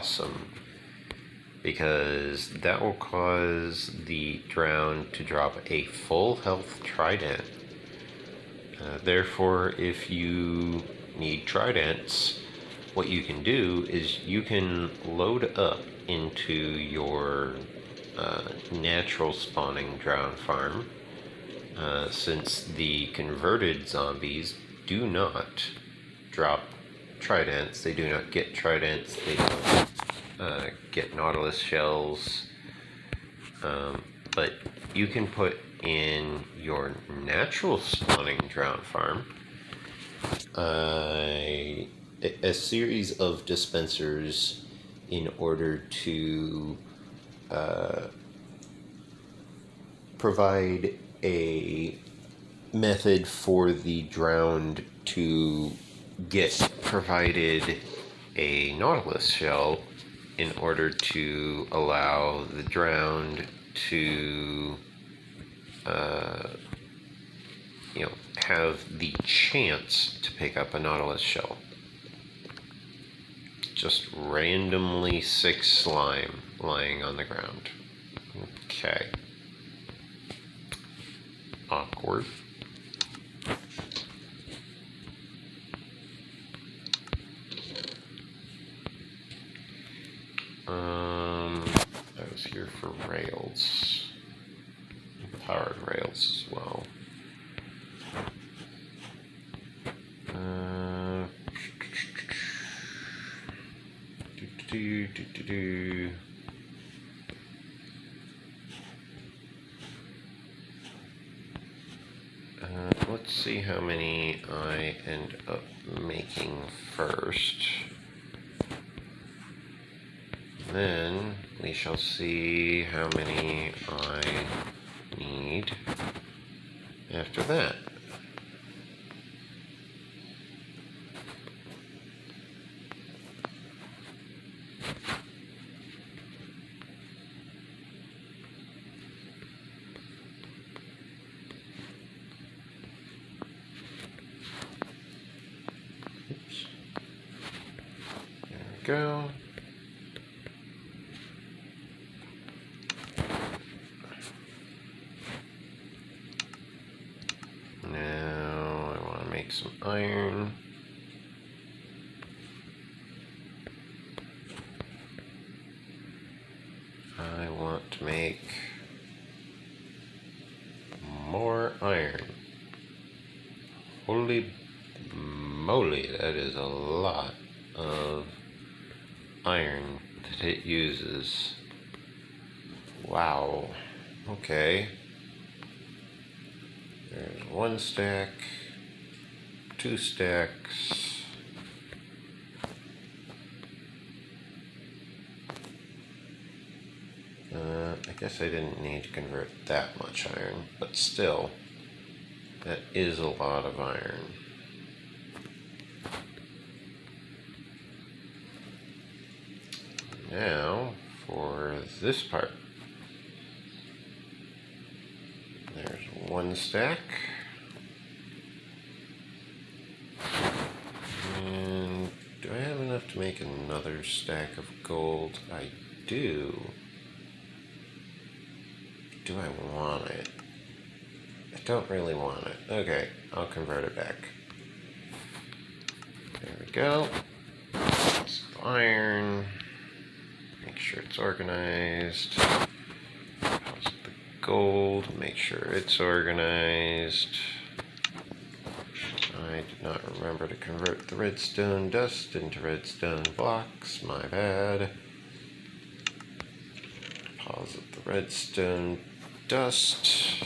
awesome, because that will cause the drown to drop a full health trident. Therefore, if you need tridents, what you can do is you can load up into your natural spawning drown farm, since the converted zombies do not drop tridents, they do not get tridents, they don't get nautilus shells, but you can put in your natural spawning drown farm a series of dispensers in order to provide a method for the drowned to get provided a nautilus shell in order to allow the drowned to have the chance to pick up a nautilus shell. Just randomly 6 slime lying on the ground. Okay. Awkward. I was here for rails. Powered rails as well. Let's see how many I end up making first. Then we shall see how many I need after that. Oops. There we go. Now I want to make some iron. I want to make more iron. Holy moly, that is a lot of iron that it uses. Wow. Okay. There's 1 stack, 2 stacks. I guess I didn't need to convert that much iron, but still, that is a lot of iron. Now, for this part. There's 1 stack. And do I have enough to make another stack of gold? I do. Do I want it? I don't really want it. Okay, I'll convert it back. There we go. Some iron. Make sure it's organized. How's the gold? Make sure it's organized. I did not remember to convert the redstone dust into redstone blocks. My bad. Deposit the redstone dust.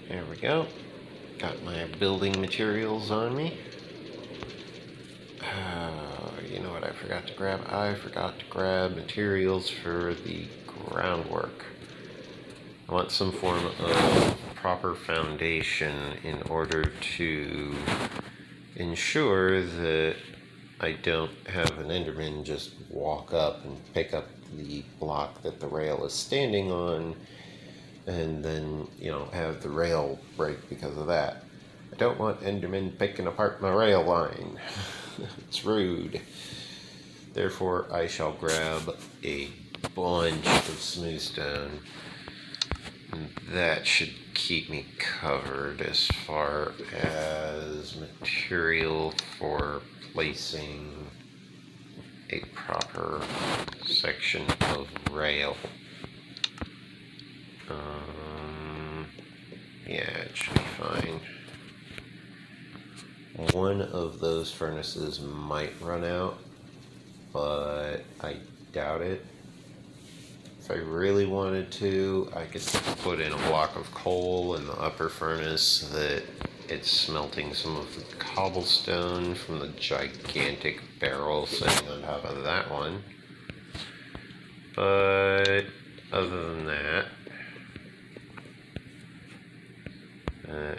There we go. Got my building materials on me. You know what I forgot to grab? I forgot to grab materials for the groundwork. I want some form of proper foundation in order to ensure that I don't have an Enderman just walk up and pick up the block that the rail is standing on, and then, have the rail break because of that. I don't want Enderman picking apart my rail line. It's rude. Therefore, I shall grab a bunch of smooth stone. And that should keep me covered as far as material for placing a proper section of rail. Yeah, it should be fine. One of those furnaces might run out, but I doubt it. If I really wanted to, I could put in a block of coal in the upper furnace that it's smelting some of the cobblestone from the gigantic barrel sitting on top of that one. But other than that,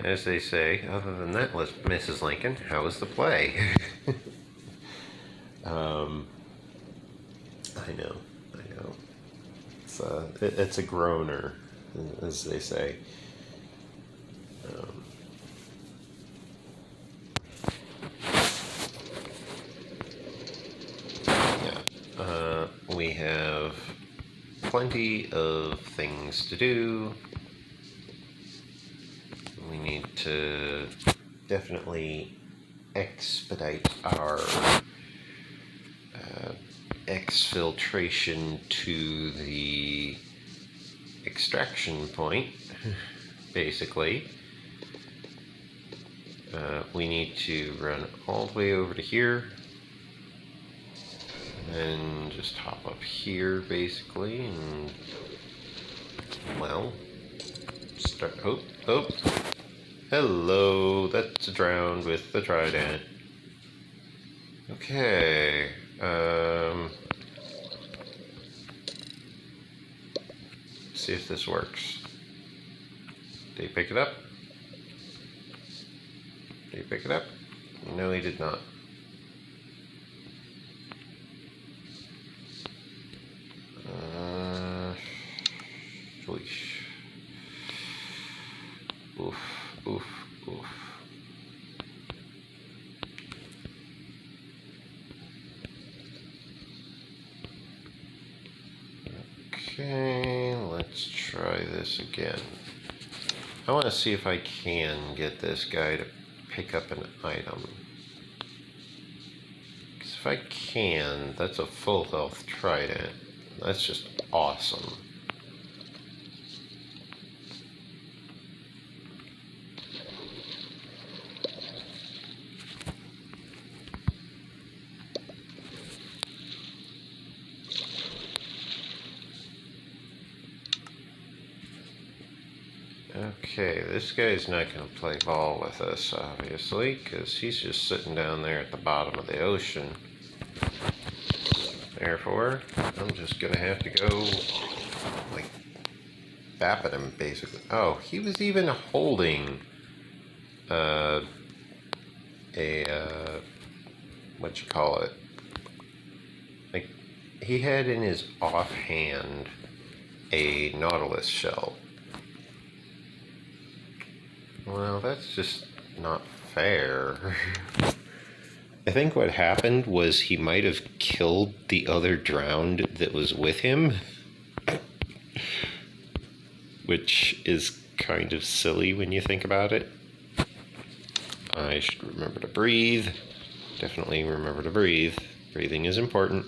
as they say, other than that, Mrs. Lincoln, how was the play? I know. It's a groaner, as they say. We have plenty of things to do. We need to definitely expedite our exfiltration to the extraction point, basically. We need to run all the way over to here and just hop up here, basically, and, well, start. Oh, hello, that's drowned with the trident. Okay, see if this works. Did he pick it up? Did he pick it up? No, he did not. Oof, oof, oof. Okay, let's try this again. I want to see if I can get this guy to pick up an item. Because if I can, that's a full health trident. That's just awesome. Okay, this guy's not going to play ball with us, obviously, because he's just sitting down there at the bottom of the ocean. Therefore, I'm just going to have to go, like, bap at him, basically. Oh, he was even holding what you call it? Like, he had in his offhand a nautilus shell. Well, that's just not fair. I think what happened was he might have killed the other drowned that was with him. Which is kind of silly when you think about it. I should remember to breathe. Definitely remember to breathe. Breathing is important.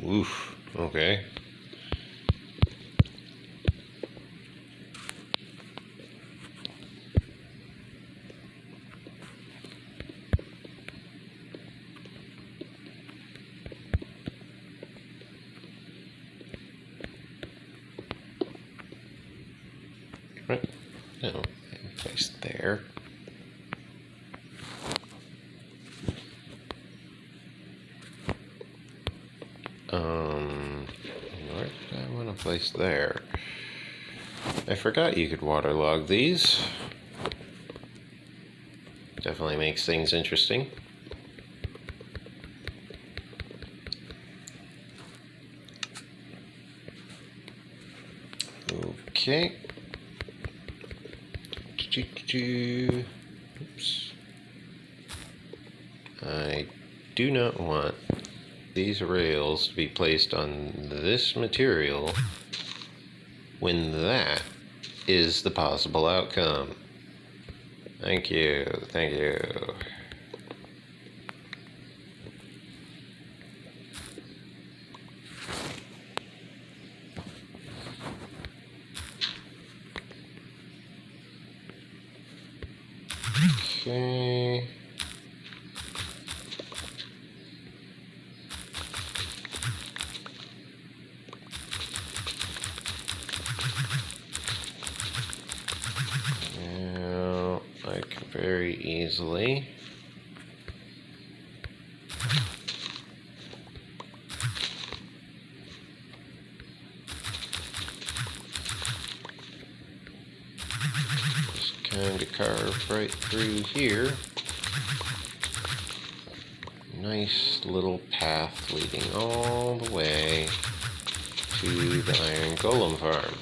Oof, okay. there. Where did I want to place there? I forgot you could waterlog these. Definitely makes things interesting. Okay. Oops. I do not want these rails to be placed on this material when that is the possible outcome. Thank you, thank you. Okay. Now, I can very easily just kind of carve right through here. Nice little path leading all the way to the Iron Golem farm.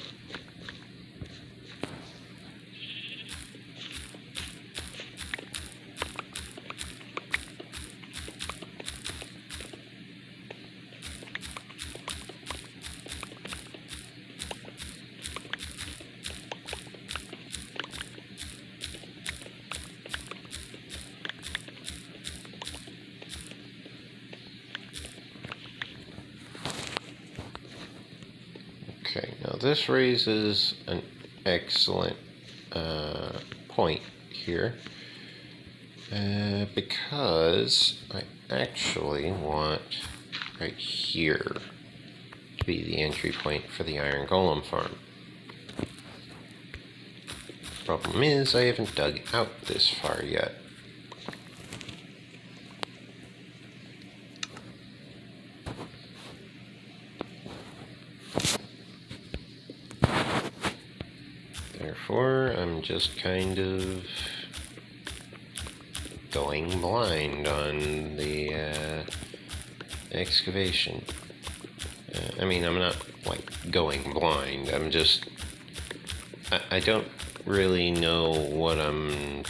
Okay, now this raises an excellent point here, because I actually want right here to be the entry point for the Iron Golem farm. Problem is, I haven't dug out this far yet. Therefore, I'm just kind of going blind on the excavation. I mean, I'm not like going blind. I'm just, I don't really know what I'm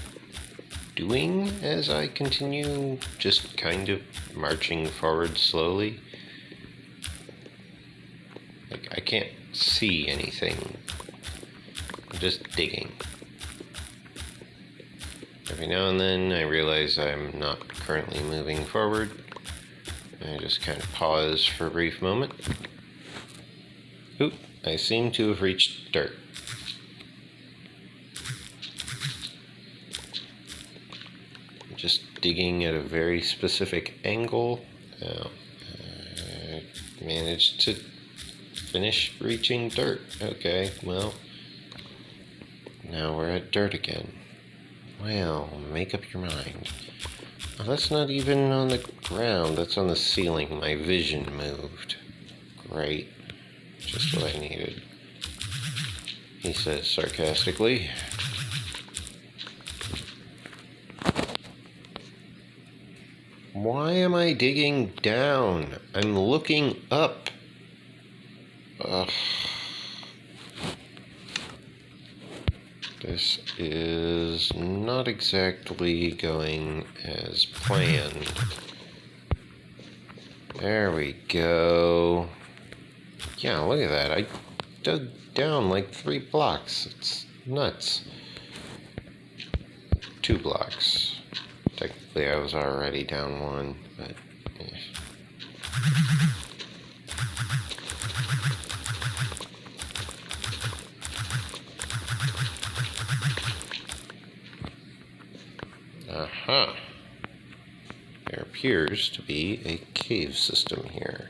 doing as I continue just kind of marching forward slowly. Like, I can't see anything. I'm just digging. Every now and then I realize I'm not currently moving forward. I just kind of pause for a brief moment. Oop, I seem to have reached dirt. I'm just digging at a very specific angle. Now, I managed to finish reaching dirt. Okay, well, now we're at dirt again. Well, make up your mind. Oh, that's not even on the ground. That's on the ceiling. My vision moved. Great. Just what I needed. He says sarcastically. Why am I digging down? I'm looking up. Ugh. This is not exactly going as planned. There we go. Yeah, look at that. I dug down like 3 blocks. It's nuts. 2 blocks. Technically, I was already down 1, but yeah. Aha. There appears to be a cave system here.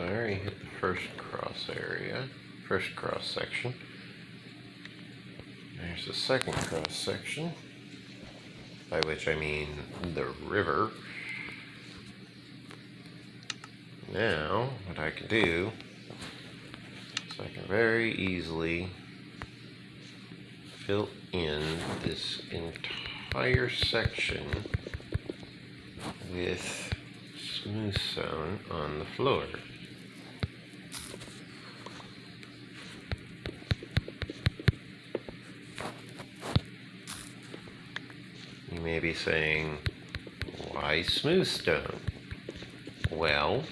I already hit the first cross area, first cross section. There's the second cross section, by which I mean the river. Now, what I can do is I can very easily fill in this entire section with smooth stone on the floor. You may be saying, why smooth stone? Well,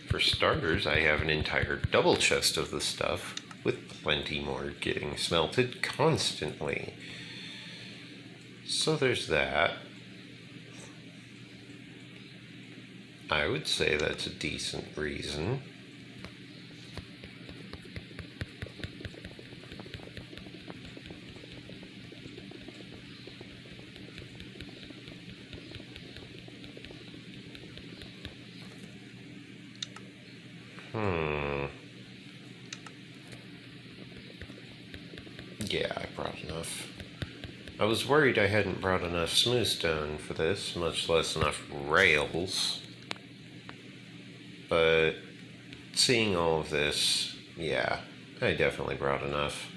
for starters, I have an entire double chest of the stuff, with plenty more getting smelted constantly. So there's that. I would say that's a decent reason. Yeah, I brought enough. I was worried I hadn't brought enough smooth stone for this, much less enough rails. But seeing all of this, yeah, I definitely brought enough.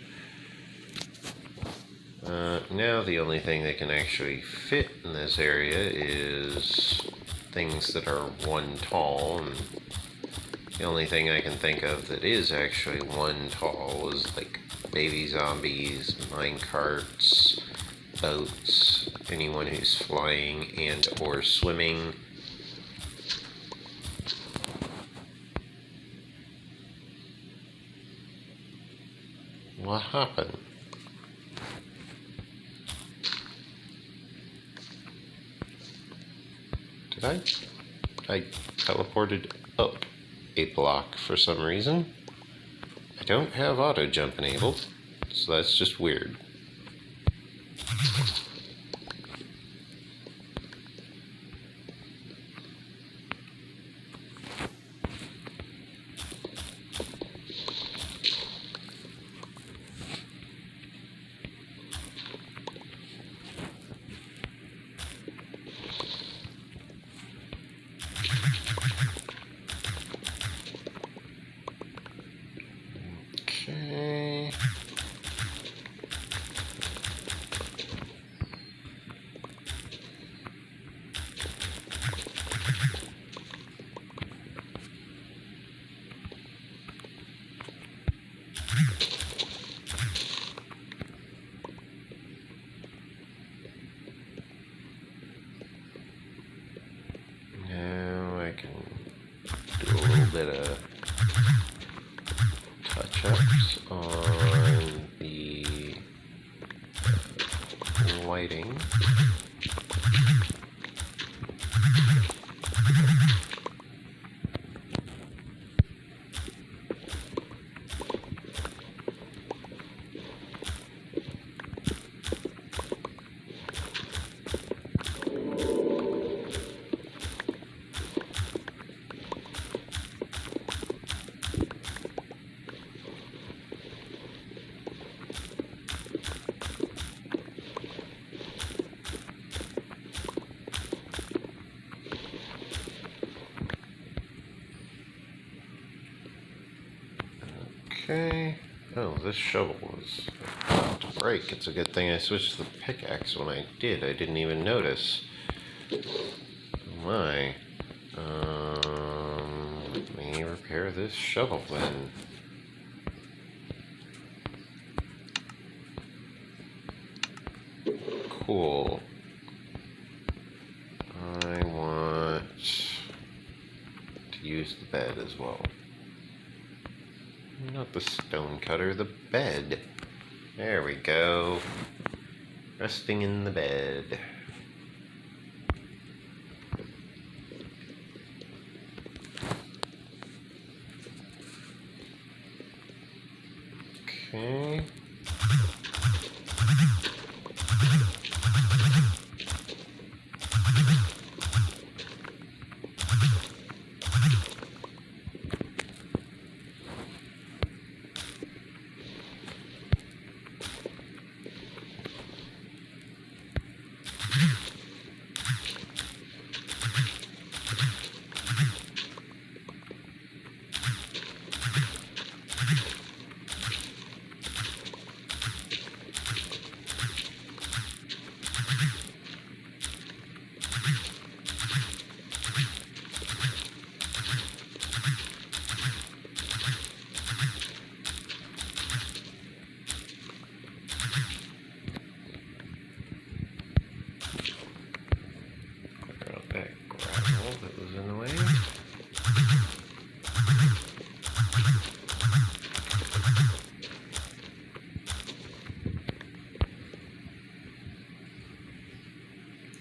Now the only thing that can actually fit in this area is things that are one tall, and the only thing I can think of that is actually one tall is like baby zombies, mine carts, boats, anyone who's flying and or swimming. What happened? Did I teleported up a block for some reason. I don't have auto jump enabled, so that's just weird. Okay. Now I can do a little bit of touch-ups on the lighting. Okay. Oh, this shovel was about to break. It's a good thing I switched to the pickaxe when I did. I didn't even notice. Oh my. Let me repair this shovel then. Cool. I want to use the bed as well. Not the stone cutter, the bed. There we go. Resting in the bed. Okay.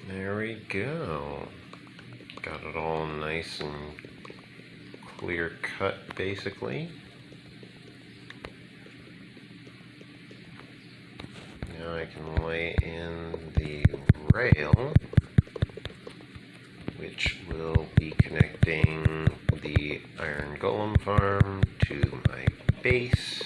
There we go. Got it all nice and clear cut, basically. Now I can lay in the rail, which will be connecting the iron golem farm to my base.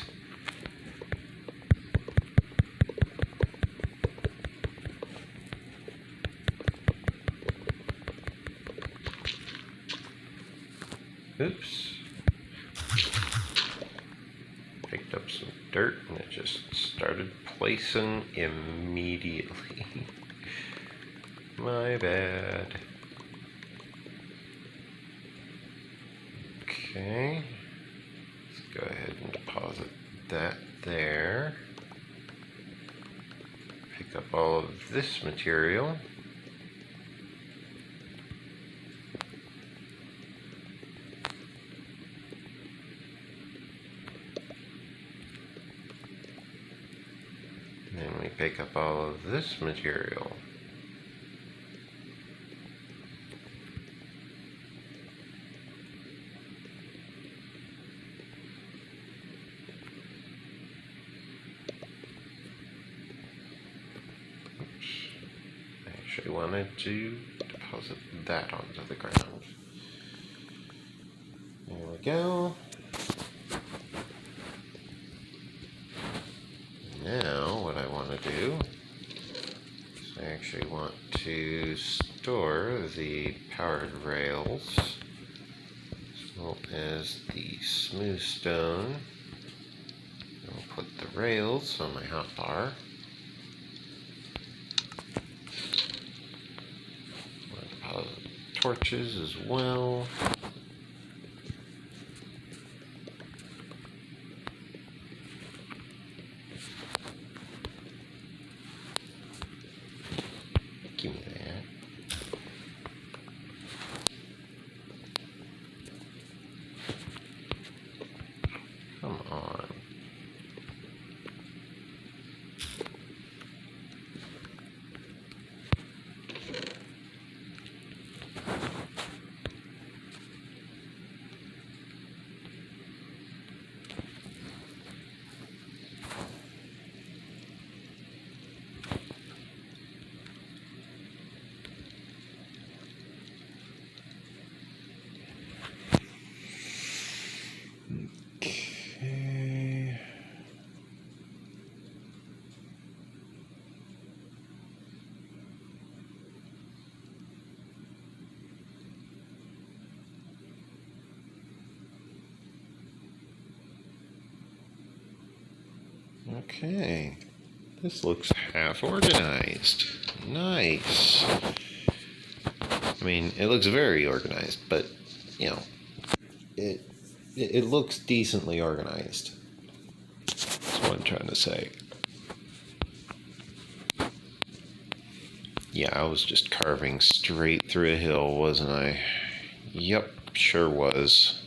Oops. Picked up some dirt and it just started placing immediately. My bad. Okay. Let's go ahead and deposit that there. Pick up all of this material. Then we pick up all of this material. Oops. I actually wanted to deposit that onto the ground. There we go. Now what I want to do is I actually want to store the powered rails as well as the smooth stone. I'll put the rails on my hotbar. I'll deposit torches as well. Give me that. Come on. Okay. Okay. This looks half organized. Nice. I mean, it looks very organized, but you know, it looks decently organized. That's what I'm trying to say. Yeah, I was just carving straight through a hill, wasn't I? Yep, sure was.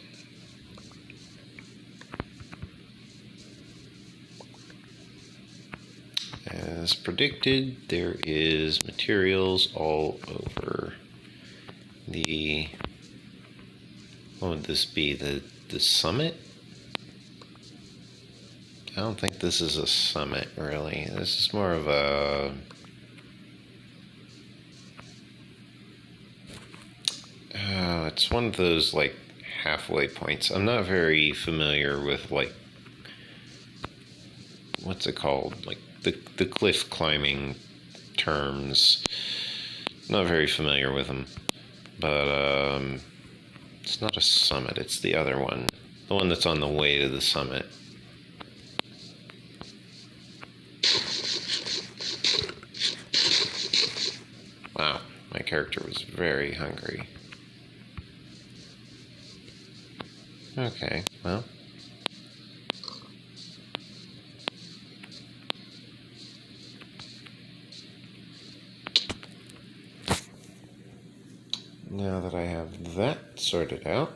As predicted, there is materials all over the, what would this be, the summit? I don't think this is a summit, really. This is more of a, it's one of those, like, halfway points. I'm not very familiar with, like, what's it called? Like, the cliff climbing terms. Not very familiar with them. But, it's not a summit, it's the other one. The one that's on the way to the summit. Wow, my character was very hungry. Okay, well. Now that I have that sorted out,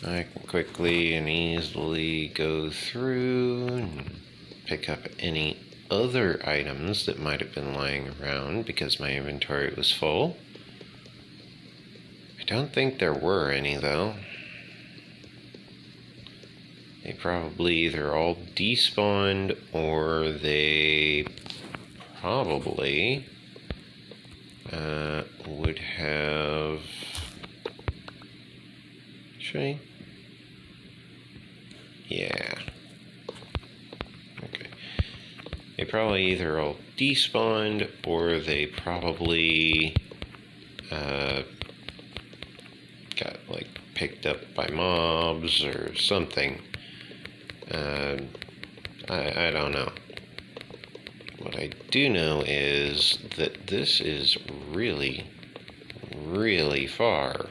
I can quickly and easily go through and pick up any other items that might have been lying around because my inventory was full. I don't think there were any, though. They probably either all despawned or they probably would have... Actually, yeah. Okay. They probably either all despawned or they probably got like picked up by mobs or something. I don't know. What I do know is that this is really, really far.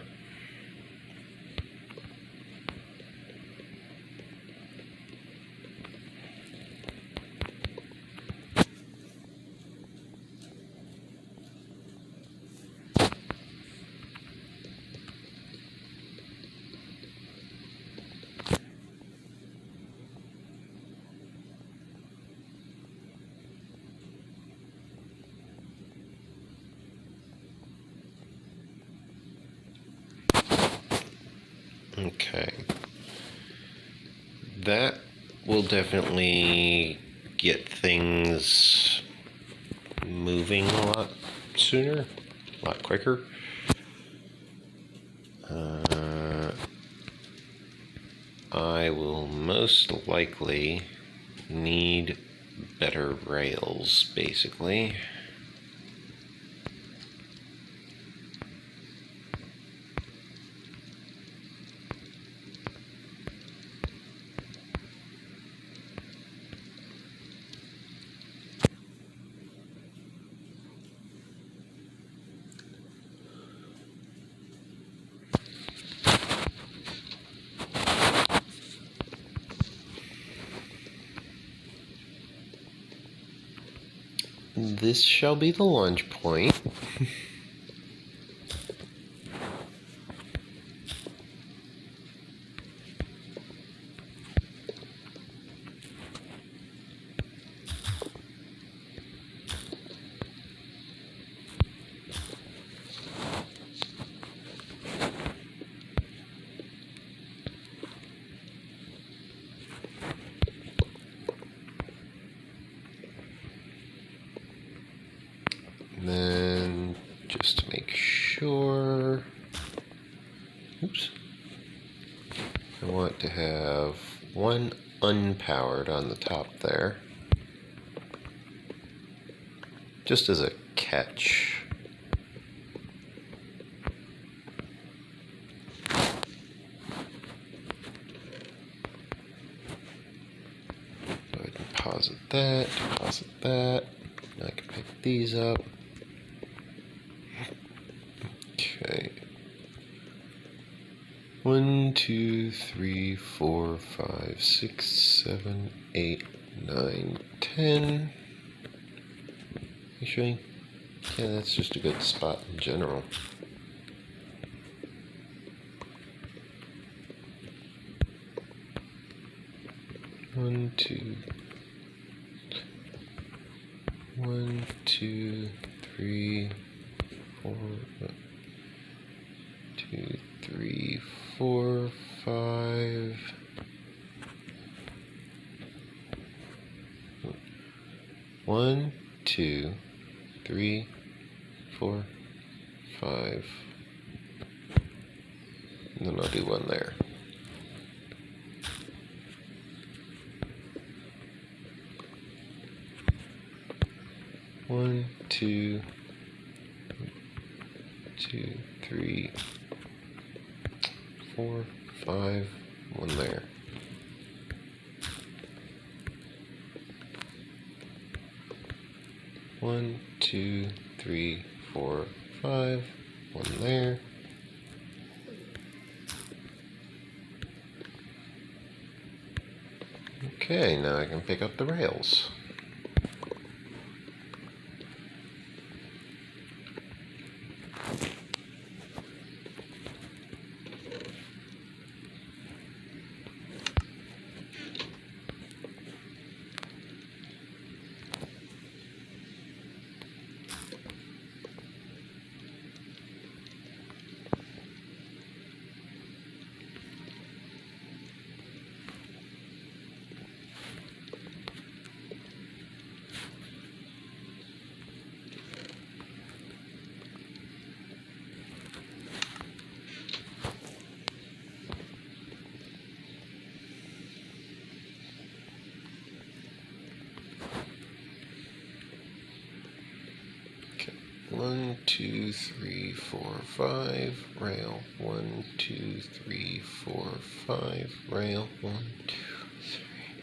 Okay. That will definitely get things moving a lot sooner, a lot quicker. I will most likely need better rails, basically. This shall be the launch point. And then, just to make sure, oops, I want to have one unpowered on the top there, just as a catch. Go ahead and deposit that. Now I can pick these up. Okay. 1, 2, 3, 4, 5, 6, 7, 8, 9, 10. Actually, yeah, that's just a good spot in general. One, two, 3, 4, 2, 3, 4, 5. One, 2, 3, 4, 5. And then I'll do one there. One, two, 3, 4, 5, one there. One, 2, 3, 4, 5, one there. Okay, now I can pick up the rails. 1, 2, 3, 4, 5, rail. 1, 2, 3, 4, 5, rail. 1, 2,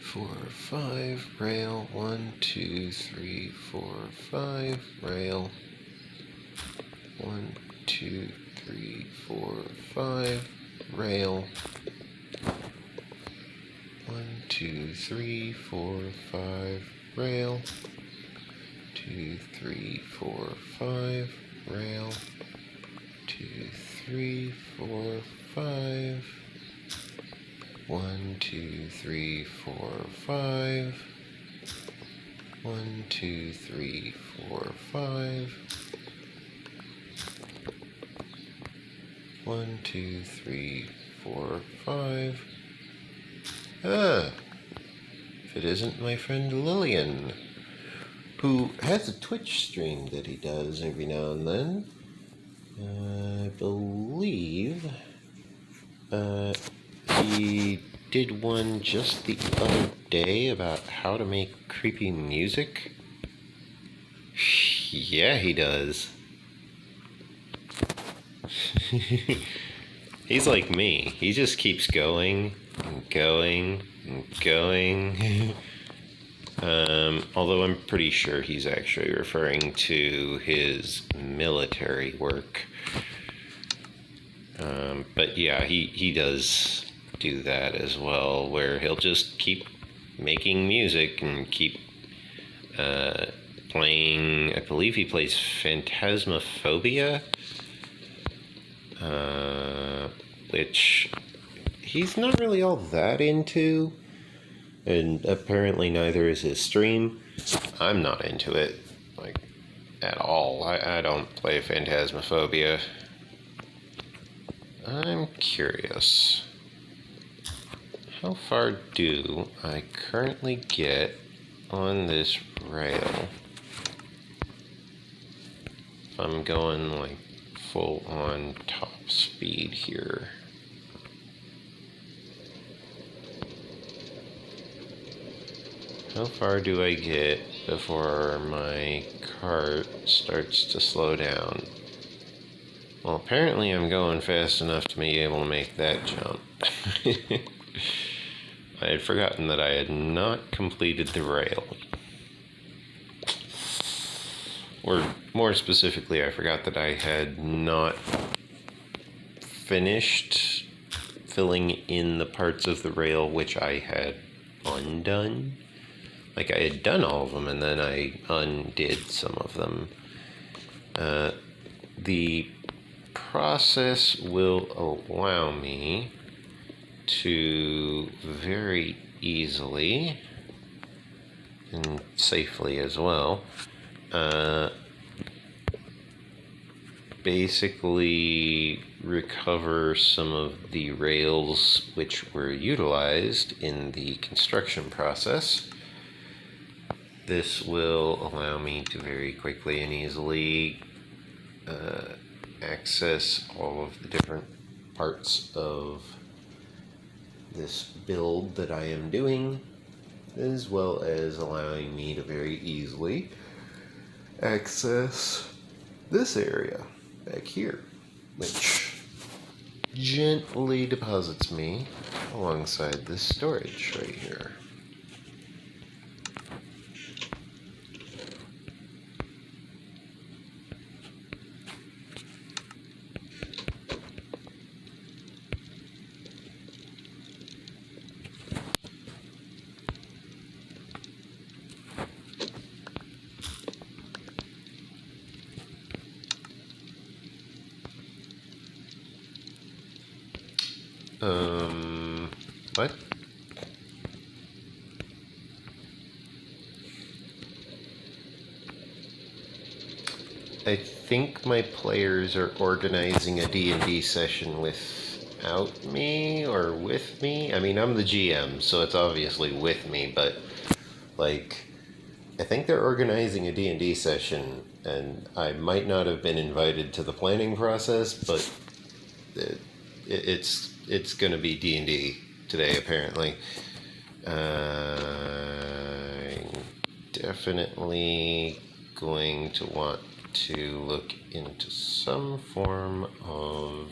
3, 4, 5, rail. 1, 2, 3, 4, 5, rail. 1, 2, 3, 4, 5, rail. 1, 2, 3, 4, 5, rail. 2, 3, 4, 5, rail. 2, 3, 4, 5. 1, 2, 3, 4, 5. 1, 2, 3, 4, 5. 1, 2, 3, 4, 5. Ah, if it isn't my friend Lillian, who has a Twitch stream that he does every now and then. I believe he did one just the other day about how to make creepy music. Yeah, he does. He's like me. He just keeps going and going and going. Although I'm pretty sure he's actually referring to his military work. But yeah, he does do that as well, where he'll just keep making music and keep playing. I believe he plays Phantasmophobia, which he's not really all that into, and apparently neither is his stream. I'm not into it, like, at all. I don't play Phantasmophobia. I'm curious. How far do I currently get on this rail? If I'm going like full on top speed here. How far do I get before my cart starts to slow down? Well, apparently I'm going fast enough to be able to make that jump. I had forgotten that I had not completed the rail. Or more specifically, I forgot that I had not finished filling in the parts of the rail which I had undone. Like, I had done all of them, and then I undid some of them. The process will allow me to very easily and safely as well basically recover some of the rails which were utilized in the construction process. This will allow me to very quickly and easily access all of the different parts of this build that I am doing, as well as allowing me to very easily access this area back here, which gently deposits me alongside this storage right here. What? I think my players are organizing a D&D session without me or with me. I mean, I'm the GM, so it's obviously with me, but, like, I think they're organizing a D&D session, and I might not have been invited to the planning process, but it's going to be D&D today, apparently. I'm definitely going to want to look into some form of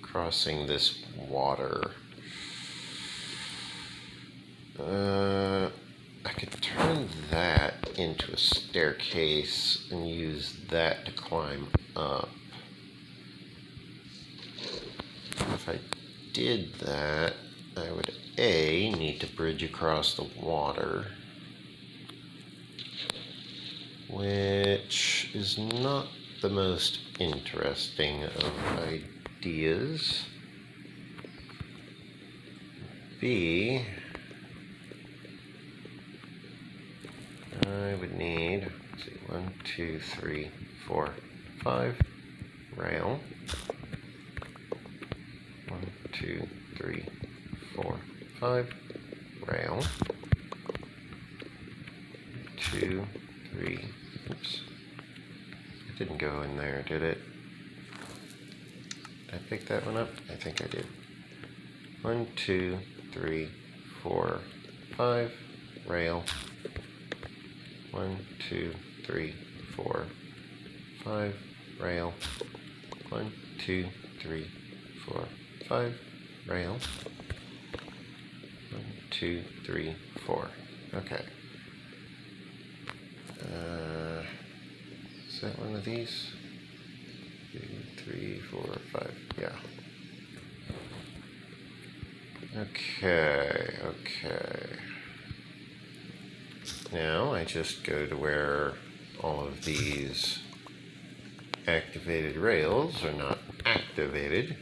crossing this water. I could turn that into a staircase and use that to climb up. If I did that, I would need to bridge across the water, which is not the most interesting of ideas. B, I would need, let's see, 1, 2, 3, 4, 5 rail. 1, 2, 3, 4, 5 rail. 2, 3, oops. It didn't go in there, did it? Did I pick that one up? I think I did. 1, 2, 3, 4, 5 rail. 1, 2, 3, 4, 5 rail. 1, 2, 3, 4, 5 rail. 1, 2, 3, 4. Okay. Is that one of these? 2, 3, 4, 5. Yeah. Okay. Now I just go to where all of these activated rails are not activated.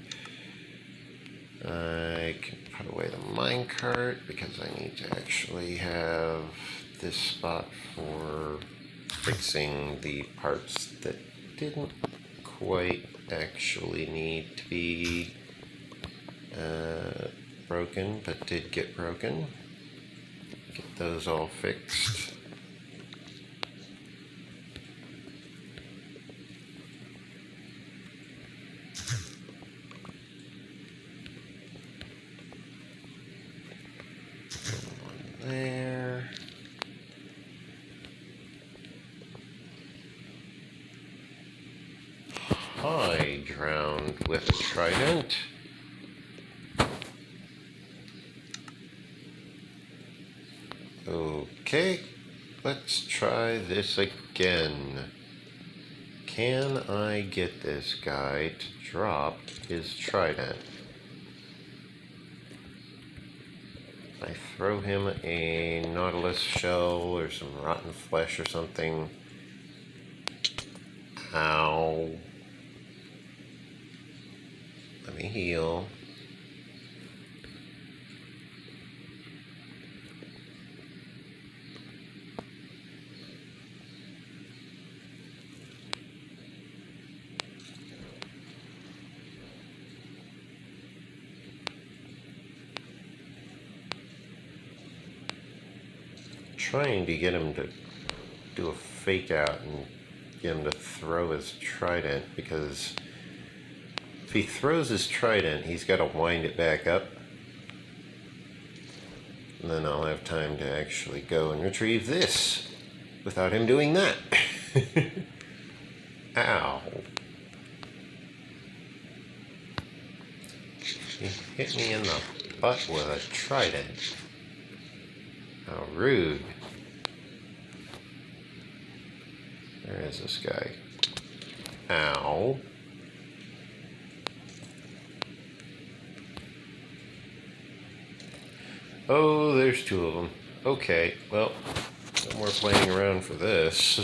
I can put away the minecart because I need to actually have this spot for fixing the parts that didn't quite actually need to be broken, but did get broken. Get those all fixed. One there. I drowned with a trident. Okay, let's try this again. Can I get this guy to drop his trident? I throw him a nautilus shell or some rotten flesh or something. Ow. Let me heal. Trying to get him to do a fake out and get him to throw his trident, because if he throws his trident, he's got to wind it back up, and then I'll have time to actually go and retrieve this without him doing that. Ow. He hit me in the butt with a trident. How rude. Where is this guy? Ow. Oh, there's two of them. Okay, well, no more playing around for this.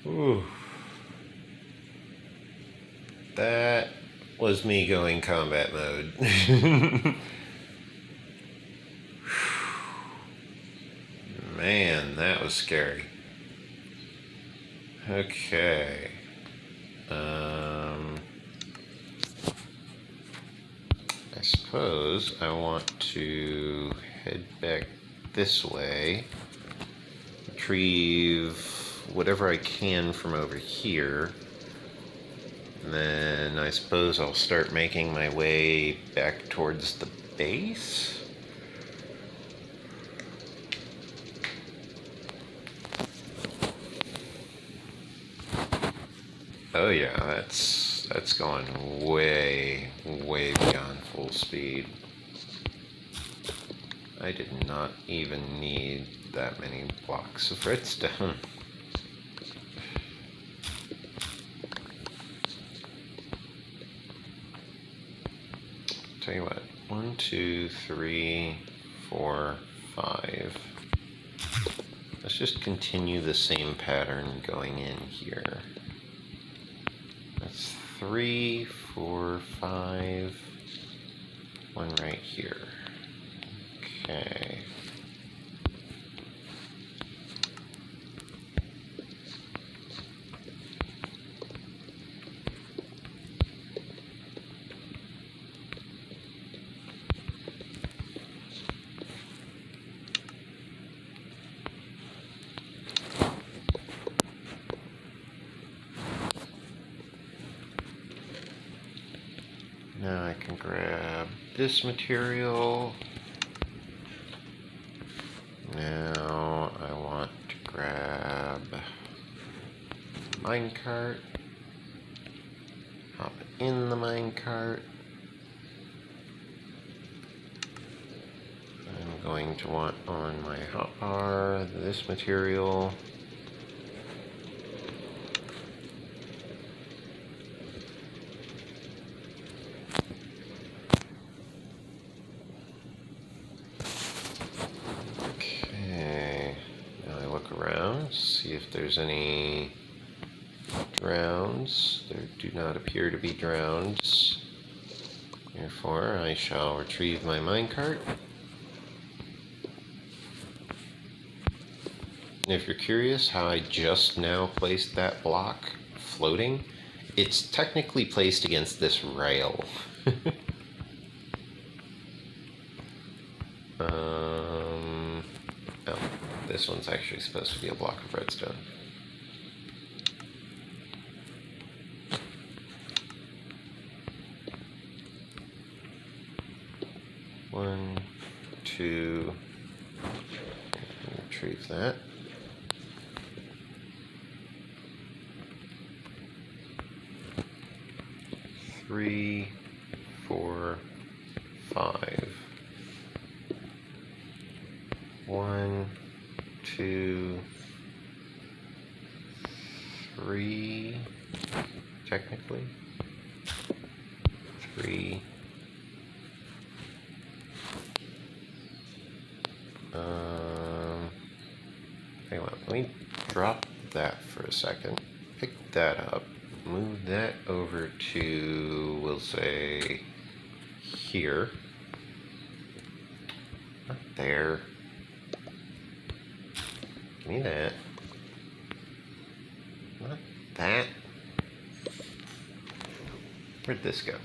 Ooh. That was me going combat mode. Man, that was scary. Okay. I suppose I want to head back this way, retrieve whatever I can from over here, and then then I suppose I'll start making my way back towards the base. Oh yeah, that's going way beyond full speed. I did not even need that many blocks of redstone. Tell you what, 1, 2, 3, 4, 5. Let's just continue the same pattern going in here. That's 3, 4, 5. One right here. Okay. Now I can grab this material. Now I want to grab minecart. Hop in the minecart. I'm going to want on my hotbar this material. See if there's any drowns. There do not appear to be drowns. Therefore, I shall retrieve my minecart. And if you're curious how I just now placed that block floating, it's technically placed against this rail. Oh, this one's actually supposed to be a block of redstone. One, two, retrieve that. Three, 4, 5. 1, 2, 3, technically. 3. Hang on, let me drop that for a second. Pick that up. Move that over to, we'll say, here. Not there. Give me that. Not that. Where'd this go?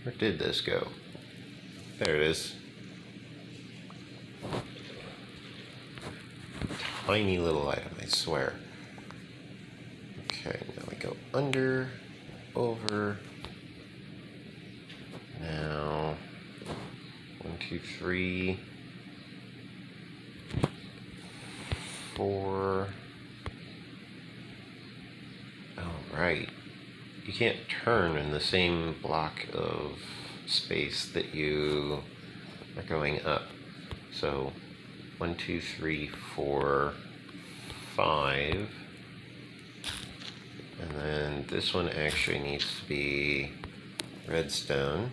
Where did this go? There it is. Tiny little item, I swear. Okay, now we go under, over. Now, 1, 2, 3, 4. Oh, right. You can't turn in the same block of space that you are going up. So 1, 2, 3, 4, 5. And then this one actually needs to be redstone.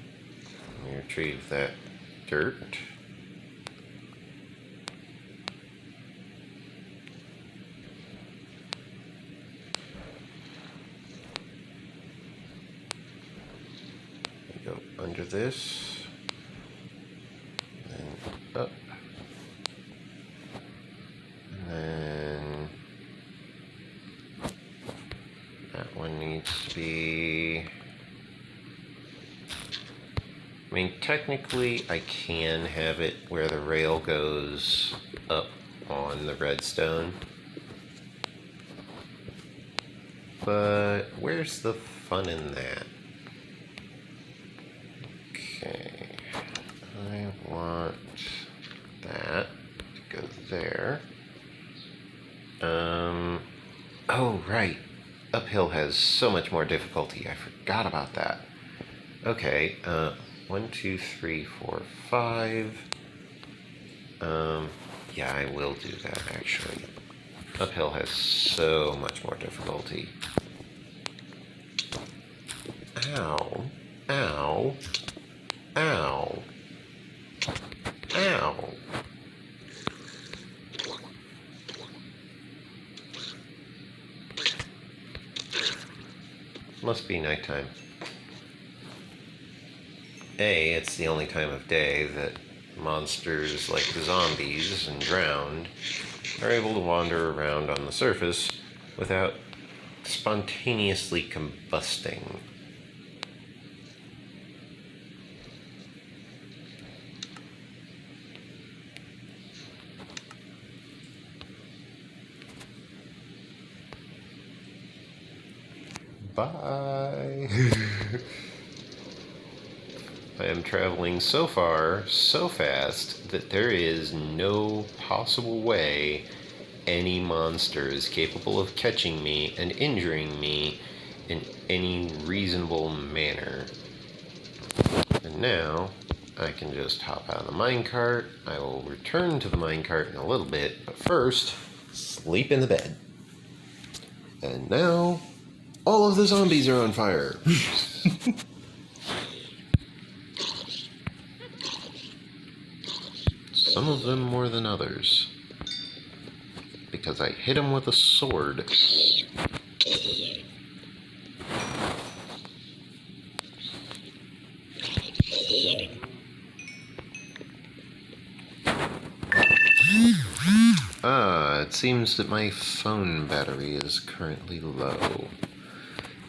Let me retrieve that dirt. Go under this, and then up, and then that one needs to be, I mean, technically I can have it where the rail goes up on the redstone, but where's the fun in that? Okay, I want that to go there. Oh, right. Uphill has so much more difficulty. I forgot about that. Okay, 1, 2, 3, 4, 5. Yeah, I will do that, actually. Uphill has so much more difficulty. Ow. Ow. Ow. Ow. Must be nighttime. It's the only time of day that monsters like the zombies and drowned are able to wander around on the surface without spontaneously combusting. Bye! I am traveling so far, so fast, that there is no possible way any monster is capable of catching me and injuring me in any reasonable manner. And now, I can just hop out of the minecart. I will return to the minecart in a little bit, but first, sleep in the bed. And now, all of the zombies are on fire. Some of them more than others. Because I hit him with a sword. It seems that my phone battery is currently low.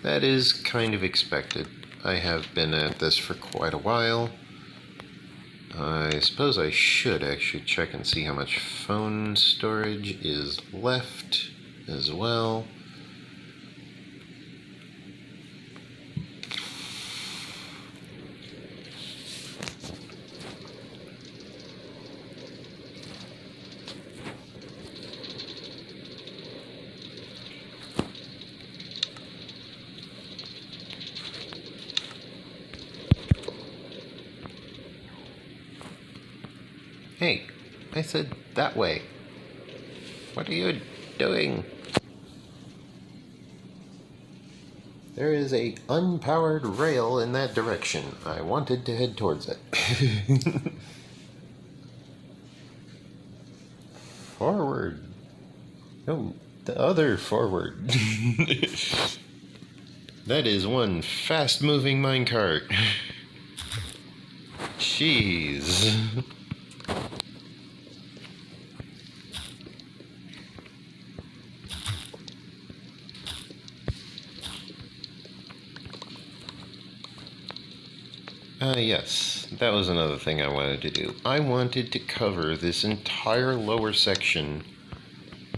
That is kind of expected. I have been at this for quite a while. I suppose I should actually check and see how much phone storage is left as well. Hey, I said that way. What are you doing? There is a unpowered rail in that direction. I wanted to head towards it. Forward. No, the other forward. That is one fast-moving minecart. Jeez. Yes, that was another thing I wanted to do. I wanted to cover this entire lower section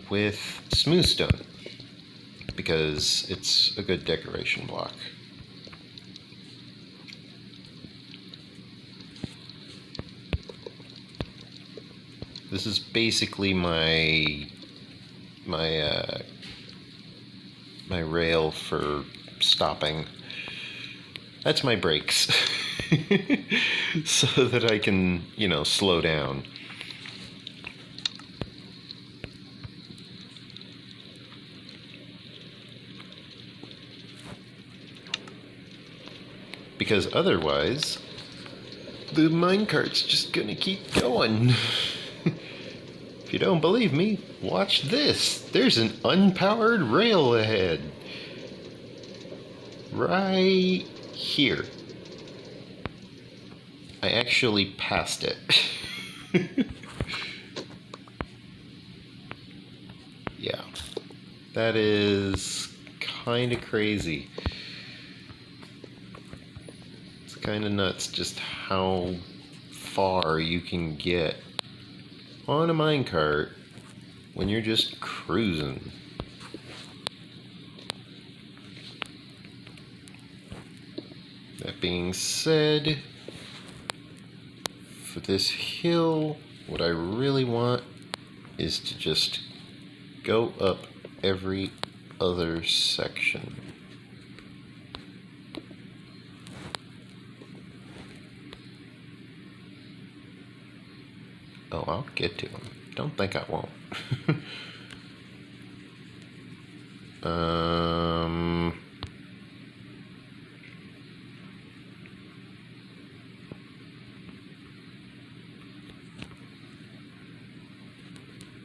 with smooth stone because it's a good decoration block. This is basically my rail for stopping. That's my brakes. So that I can, slow down. Because otherwise, the minecart's just gonna keep going. If you don't believe me, watch this. There's an unpowered rail ahead. Right here. I actually passed it. Yeah. That is kind of crazy. It's kind of nuts just how far you can get on a minecart when you're just cruising. that being said, for this hill, what I really want is to just go up every other section. Oh, I'll get to them. Don't think I won't.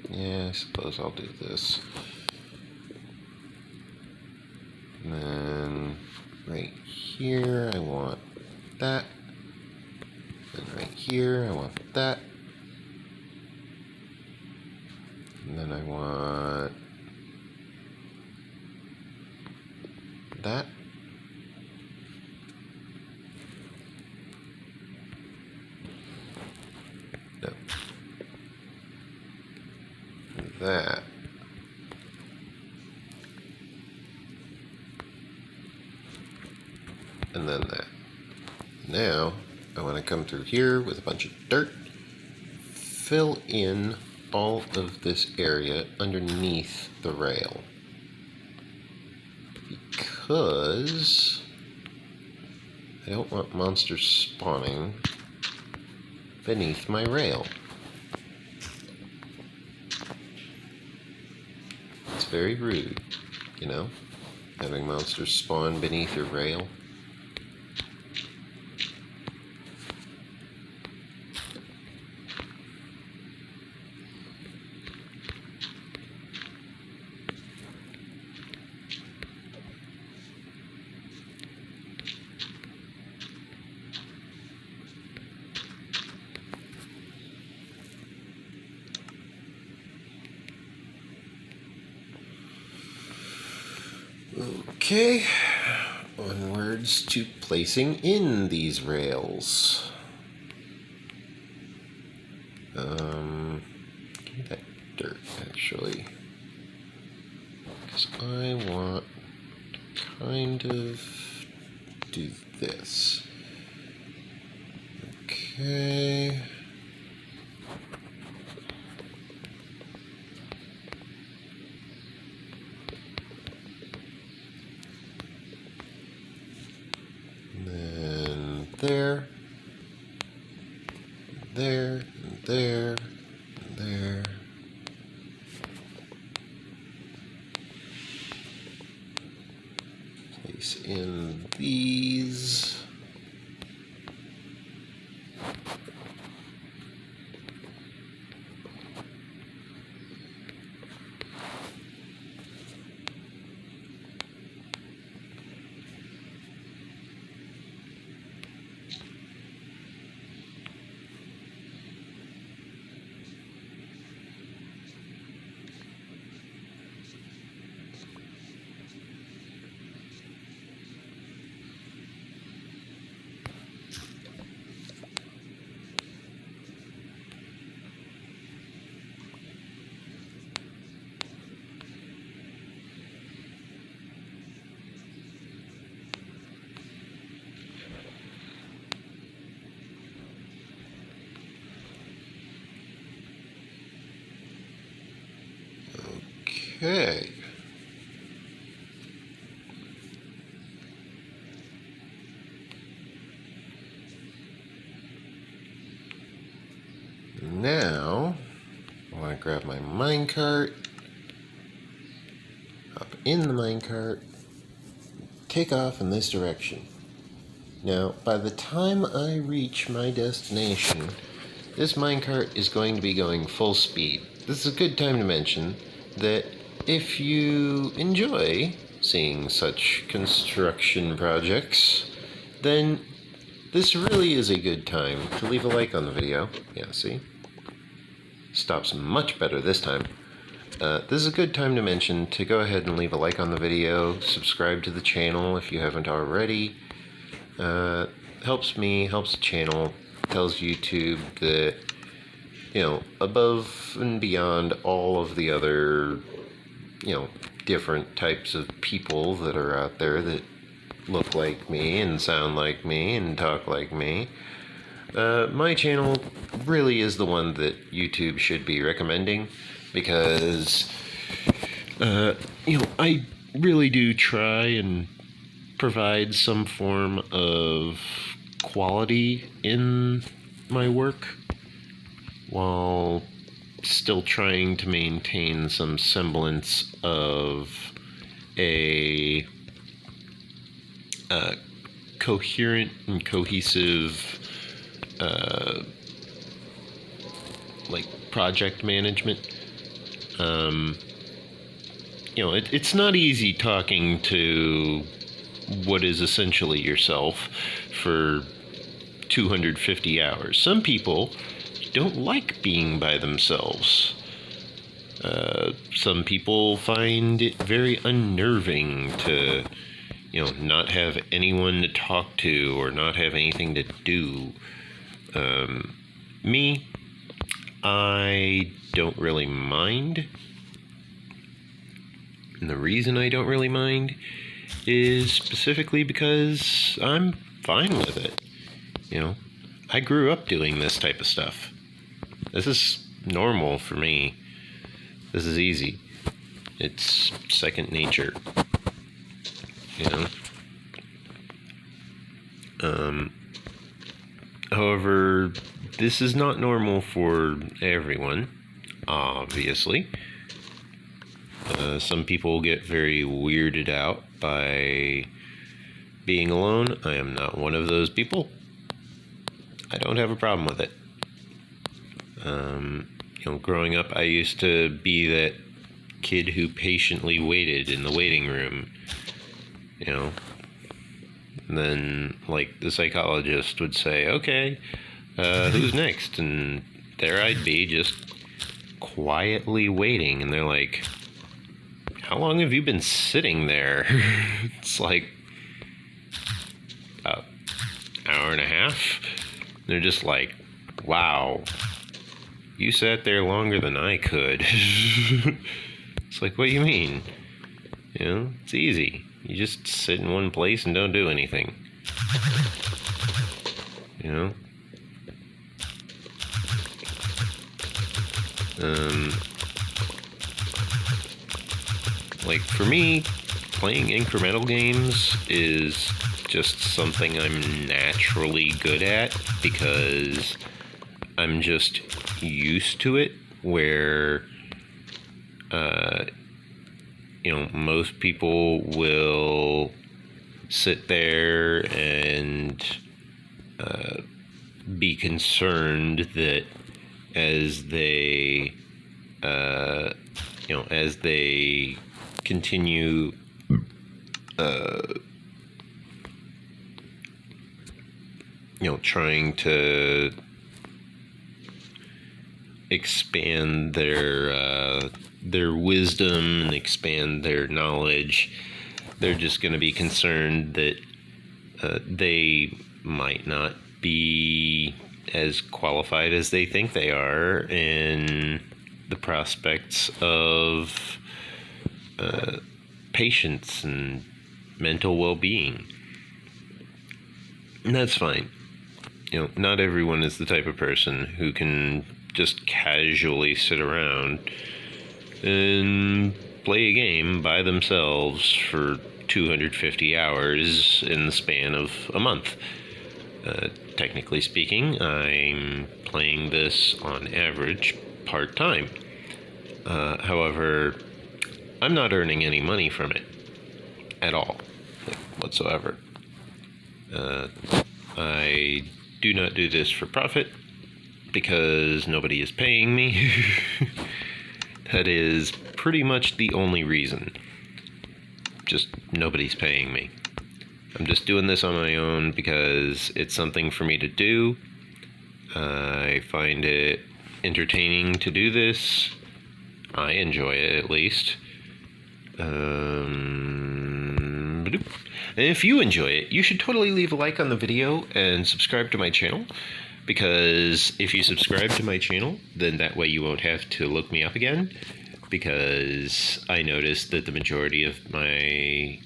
Yeah, I suppose I'll do this. And then right here, I want that. And right here, I want that. And then I want that. No. That. And then that. Now, I want to come through here with a bunch of dirt, fill in all of this area underneath the rail. Because I don't want monsters spawning beneath my rail. It's very rude, you know, having monsters spawn beneath your rail. Okay, onwards to placing in these rails. Give me that dirt, actually. Because I want to kind of do this. Okay. There, there, there, there. Place in these. Okay. Now, I want to grab my minecart, hop in the minecart, take off in this direction. Now, by the time I reach my destination, this minecart is going to be going full speed. This is a good time to mention that if you enjoy seeing such construction projects, then this really is a good time to leave a like on the video. Yeah, see? Stops much better this time. This is a good time to mention to go ahead and leave a like on the video, subscribe to the channel if you haven't already. Helps me, helps the channel, tells YouTube that, you know, above and beyond all of the other, you know, different types of people that are out there that look like me and sound like me and talk like me, my channel really is the one that YouTube should be recommending, because I really do try and provide some form of quality in my work while still trying to maintain some semblance of a coherent and cohesive project management. It's not easy talking to what is essentially yourself for 250 hours. Some people don't like being by themselves. Some people find it very unnerving to, not have anyone to talk to or not have anything to do. Me, I don't really mind. And the reason I don't really mind is specifically because I'm fine with it. I grew up doing this type of stuff. This is normal for me. This is easy. It's second nature. However, this is not normal for everyone, obviously. Some people get very weirded out by being alone. I am not one of those people. I don't have a problem with it. Growing up, I used to be that kid who patiently waited in the waiting room. And then, the psychologist would say, okay, who's next? And there I'd be, just quietly waiting. And they're like, how long have you been sitting there? It's like, about an hour and a half. And they're just like, wow, you sat there longer than I could. It's like, what do you mean? It's easy. You just sit in one place and don't do anything. For me, playing incremental games is just something I'm naturally good at, because I'm just used to it, where most people will sit there and be concerned that as they continue trying to expand their wisdom and expand their knowledge, they're just going to be concerned that they might not be as qualified as they think they are in the prospects of patience and mental well-being. And that's fine. Not everyone is the type of person who can just casually sit around and play a game by themselves for 250 hours in the span of a month. Technically speaking, I'm playing this on average part-time. However, I'm not earning any money from it at all, whatsoever. I do not do this for profit, because nobody is paying me. That is pretty much the only reason. Just nobody's paying me. I'm just doing this on my own because it's something for me to do. I find it entertaining to do this. I enjoy it, at least. And if you enjoy it, you should totally leave a like on the video and subscribe to my channel, because if you subscribe to my channel, then that way you won't have to look me up again, because I noticed that the majority of my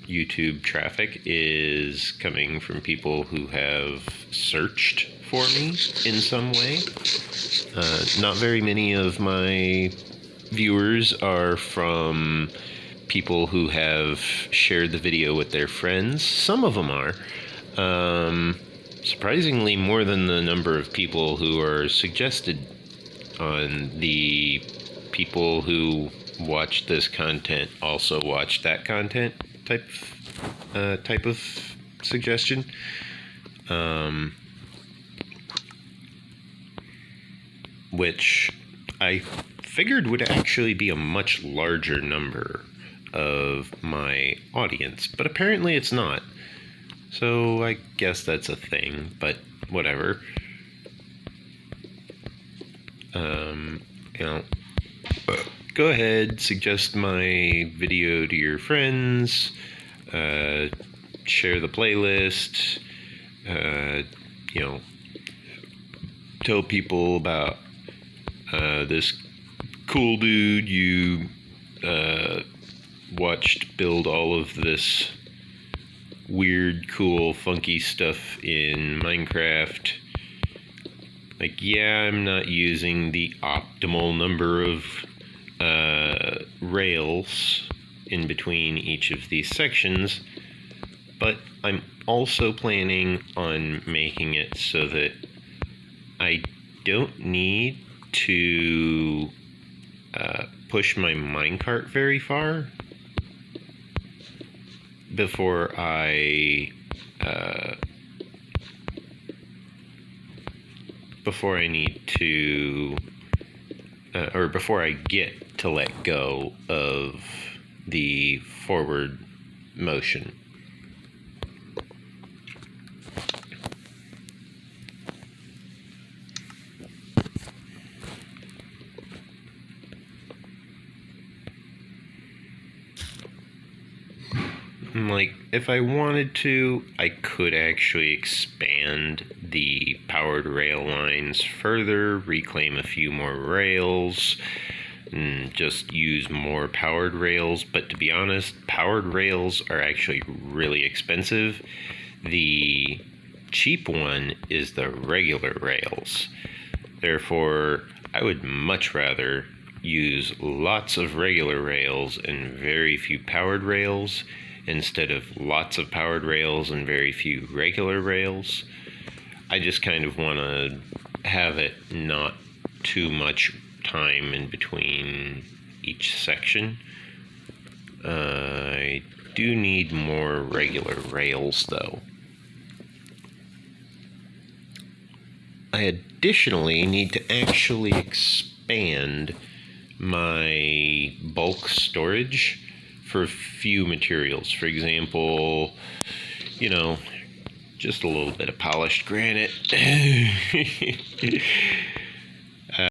YouTube traffic is coming from people who have searched for me in some way. Not very many of my viewers are from people who have shared the video with their friends. Some of them are. Surprisingly, more than the number of people who are suggested on the people who watch this content also watch that content type of suggestion. Which I figured would actually be a much larger number of my audience, but apparently it's not. So I guess that's a thing, but whatever. Go ahead, suggest my video to your friends, share the playlist, tell people about this cool dude you watched build all of this weird, cool, funky stuff in Minecraft. Like, yeah, I'm not using the optimal number of rails in between each of these sections, but I'm also planning on making it so that I don't need to push my minecart very far before I need to or before I get to let go of the forward motion. Like, if I wanted to, I could actually expand the powered rail lines further, reclaim a few more rails, and just use more powered rails. But to be honest, powered rails are actually really expensive. The cheap one is the regular rails. Therefore, I would much rather use lots of regular rails and very few powered rails, instead of lots of powered rails and very few regular rails. I just kind of want to have it not too much time in between each section. I do need more regular rails, though. I additionally need to actually expand my bulk storage for a few materials. For example, just a little bit of polished granite.